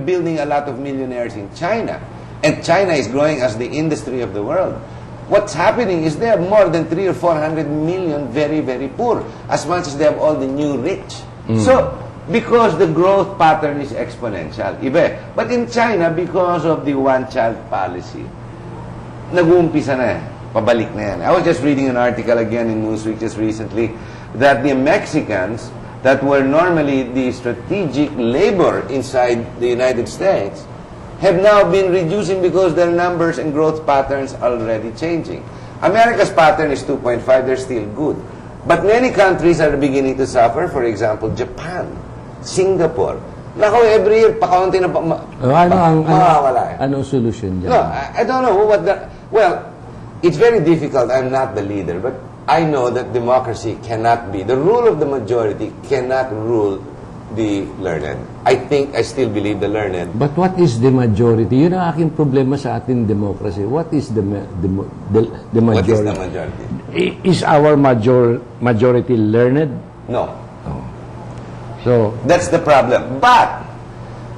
building a lot of millionaires in China, and China is growing as the industry of the world. What's happening is they have more than 300 or 400 million very, very poor, as much as they have all the new rich. So, because the growth pattern is exponential, iba. But in China, because of the one-child policy, nag-uumpisa na, pabalik na yan. I was just reading an article again in Newsweek just recently that the Mexicans that were normally the strategic labor inside the United States have now been reducing because their numbers and growth patterns are already changing. America's pattern is 2.5, they're still good. But many countries are beginning to suffer. For example, Japan, Singapore. Nako, every year, pakaunti na mawawala. Anong solution dyan? No, I don't know what the... Well, it's very difficult. I'm not the leader, but I know that democracy cannot be, the rule of the majority cannot rule the learned. I still believe the learned. But what is the majority? Yun ang aking problema sa ating democracy. What is the majority? What is the majority? Is our majority learned? No. Oh. So, that's the problem. But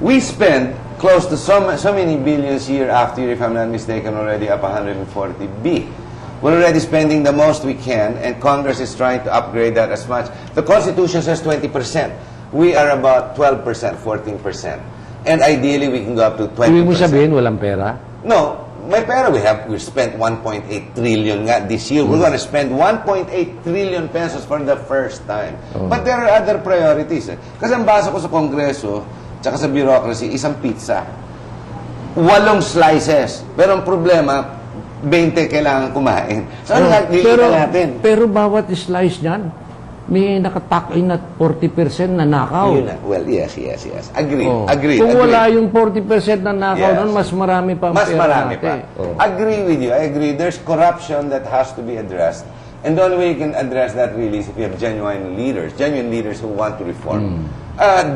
we spend close to so many billions year after year, if I'm not mistaken, already up 140B. We're already spending the most we can, and Congress is trying to upgrade that as much. The Constitution says 20%. We are about 12%, 14%. And ideally, we can go up to 20%. Ibig mo sabihin, walang pera? No. May pera. We've spent 1.8 trillion nga this year. We're going to spend 1.8 trillion pesos for the first time. But there are other priorities. Kasi ang basa ko sa Kongreso, tsaka sa bureaucracy, isang pizza. 8 slices. Pero ang problema, 20 kailangan kumain. So, ano natin? Pero bawat slice niyan, may nakatakin na 40% na nakaw. Yun na. Well, yes. Agree. Kung wala yung 40% na nakaw, nun, mas marami pa ang mas pera marami natin. Agree with you. I agree. There's corruption that has to be addressed. And the only way you can address that really is if you have genuine leaders who want to reform.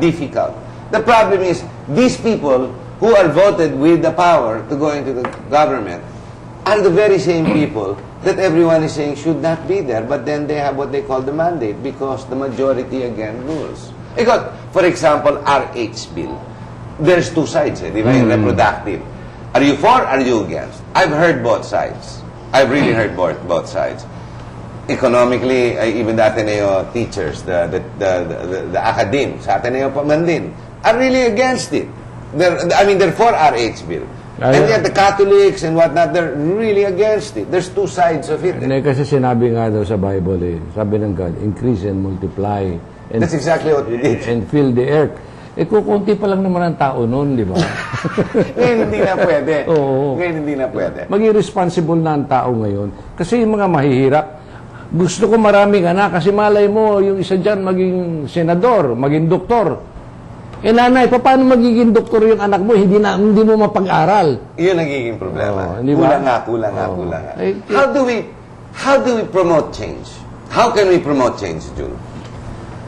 Difficult. The problem is, these people who are voted with the power to go into the government are the very same people that everyone is saying should not be there, but then they have what they call the mandate because the majority again rules. Because, for example, RH bill. There's two sides, di ba? Reproductive. Are you for, are you against? I've heard both sides. I've really heard both sides. Economically, even the Ateneo teachers, the academe, sa Ateneo pa man din, are really against it. They're for RH bill. And yet the Catholics and whatnot, they're really against it. There's two sides of it. Kasi sinabi nga daw sa Bible, sabi ng God, increase and multiply. And that's exactly what we did. And fill the earth. Kukunti pa lang naman ang tao noon, di ba? Ngayon hindi na pwede. Oo. Ngayon hindi na pwede. Maging responsible na ang tao ngayon. Kasi yung mga mahihirap, gusto ko maraming anak kasi malay mo, yung isa dyan maging senador, maging doktor. Nanay, paano magiging doktor yung anak mo? Hindi mo mapag-aral. Iyon nagiging problema. Kulang nga. How do we promote change? How can we promote change, Jun?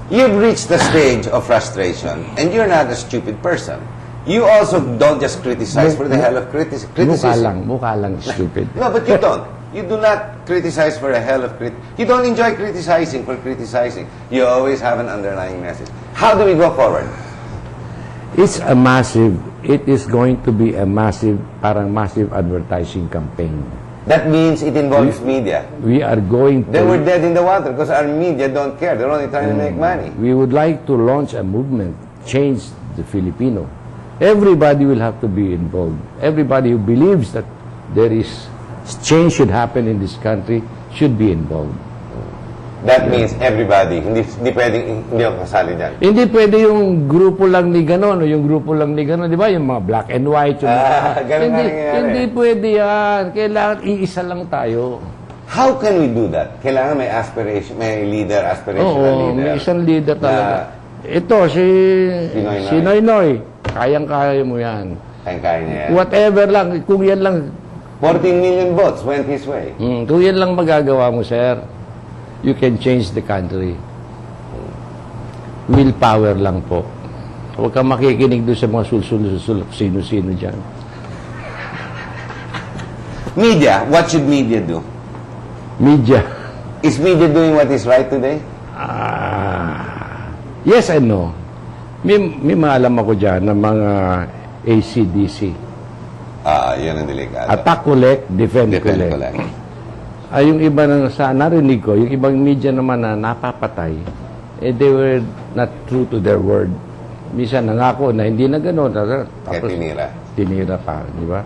You've reached the stage of frustration, and you're not a stupid person. You also don't just criticize for the hell of criticism. Mukha lang stupid. No, but you don't. You do not criticize for the hell of You don't enjoy criticizing for criticizing. You always have an underlying message. How do we go forward? It is going to be a massive advertising campaign. That means it involves media. We are going to... Then we're dead in the water because our media don't care. They're only trying to make money. We would like to launch a movement, change the Filipino. Everybody will have to be involved. Everybody who believes that there is change should happen in this country should be involved. That means everybody. Hindi pwedeng, hindi ako kasali dyan. Hindi pwede yung grupo lang ni ganon o yung grupo lang ni ganon. Di ba? Yung mga black and white. Yung hindi pwede yan. Kailangan iisa lang tayo. How can we do that? Kailangan may aspiration, may leader, aspirational leader. May isang leader talaga. Ito, si Noynoy. Kayang-kaya mo yan. Kayang-kaya niya yan. Whatever lang. Kung yan lang... 14 million votes went his way. Kung yan lang magagawa mo, sir, you can change the country. Willpower lang po. Huwag kang makikinig doon sa mga sul-sul-sul, sino-sino dyan. Media, what should media do? Media. Is media doing what is right today? Yes and no. May maalam ako dyan ng mga ACDC. Yan ang delikado. Attack collect, defend collect. collect. Ay, yung iba na sa narinig ko, yung ibang media naman na napapatay, they were not true to their word. Minsan nangako na hindi na gano'n. Kaya tinira. Tinira pa, di ba?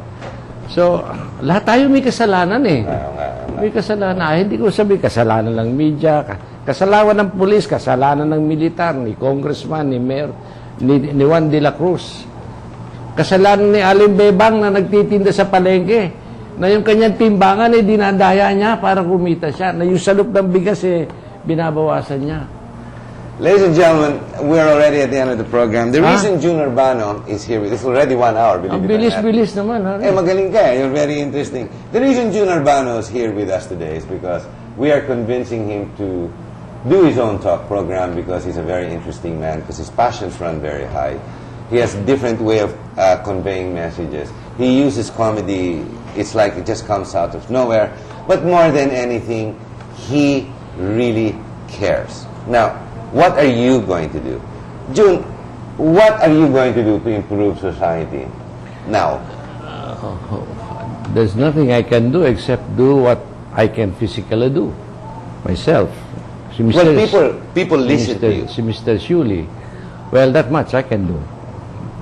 So, lahat tayo may kasalanan eh. May kasalanan. Hindi ko sabi kasalanan ng media, kasalanan ng pulis, kasalanan ng militar, ni congressman, ni mayor, ni Juan de la Cruz. Kasalanan ni Aling Bebang na nagtitinda sa palengke. Na yung kanyang timbangan dinadaya niya para kumita siya. Na yung salop ng bigas binabawasan niya. Ladies and gentlemen, we're already at the end of the program. The reason Jun Urbano is here with us, it's already 1 hour, believe it or not. Bilis naman. Magaling ka. You're very interesting. The reason Jun Urbano is here with us today is because we are convincing him to do his own talk program because he's a very interesting man, because his passions run very high. He has a different way of conveying messages. He uses comedy. It's like it just comes out of nowhere. But more than anything, he really cares. Now, what are you going to do? Jun, what are you going to do to improve society now? There's nothing I can do except do what I can physically do myself. Well, people listen to you. Si Mr. Shuley, well, that much I can do.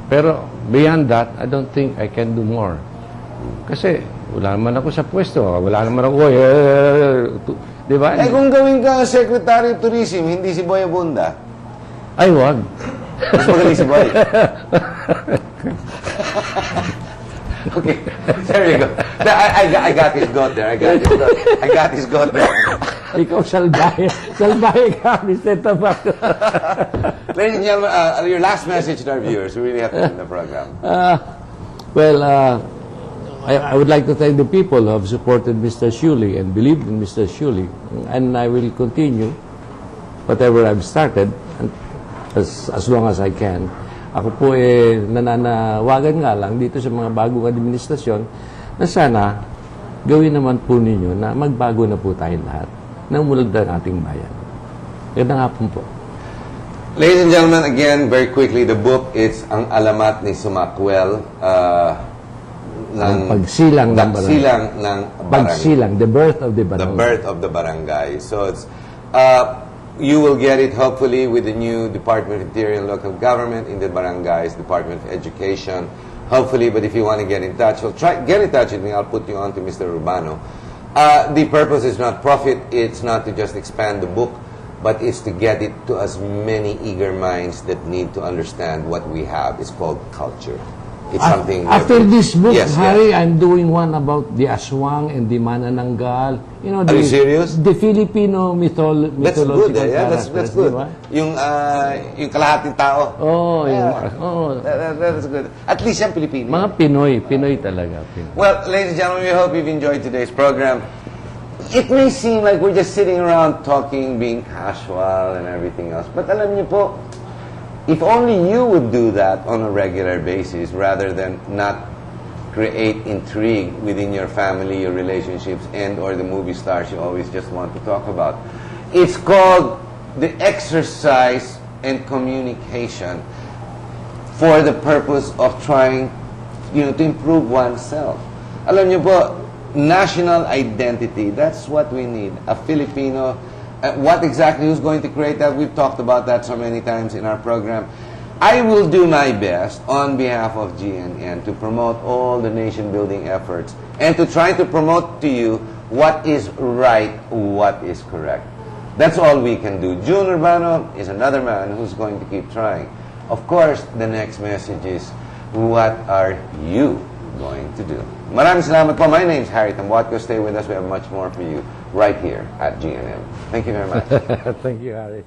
Pero beyond that, I don't think I can do more. Kasi wala naman ako sa pwesto. Wala naman ako, di ba? Kung gawin ka Secretary of Tourism, hindi si Boy Abunda. Ay, wag. Mas magaling si Boy. Okay, there you go. I got his goat there. I got his goat there. Ikaw, salbahe. Salbahe ka, Mr. Tabak. Ladies and gentlemen, your last message to our viewers. We really have to end the program. I would like to thank the people who have supported Mr. Shuley and believed in Mr. Shuley. And I will continue whatever I've started as long as I can. Ako po nananawagan nga lang dito sa mga bagong administrasyon na sana gawin naman po ninyo na magbago na po tayong lahat ng mulad ng ating bayan. Ganda nga po. Ladies and gentlemen, again, very quickly, the book, it's Ang Alamat ni Sumakwel. Pagsilang ng barangay. Pagsilang, the birth of the barangay. The birth of the barangay. So it's, you will get it hopefully with the new Department of Interior and Local Government in the barangays, Department of Education, hopefully. But if you want to get in touch, well, get in touch with me. I'll put you on to Mr. Urbano. The purpose is not profit. It's not to just expand the book, but it's to get it to as many eager minds that need to understand what we have. It's called culture. It's something. After this book, yes, Harry, I'm doing one about the aswang and the manananggal. You know, are you serious? The Filipino mythological That's good. That's good. Diba? Yung kalahating tao. That's good. At least yung Pilipino. Mga Pinoy talaga. Pinoy. Well, ladies and gentlemen, we hope you've enjoyed today's program. It may seem like we're just sitting around talking, being casual and everything else. But alam niyo po, if only you would do that on a regular basis rather than not create intrigue within your family, your relationships, and or the movie stars you always just want to talk about. It's called the exercise and communication for the purpose of trying, to improve oneself. Alam niyo po, national identity, that's what we need. A Filipino. What exactly, who's going to create that? We've talked about that so many times in our program. I will do my best on behalf of GNN to promote all the nation-building efforts and to try to promote to you what is right, what is correct. That's all we can do. Jun Urbano is another man who's going to keep trying. Of course, the next message is, what are you going to do? Maraming salamat po. My name's Harry Tambuatco. Stay with us. We have much more for you right here at GNN. Thank you very much. Thank you, Harry.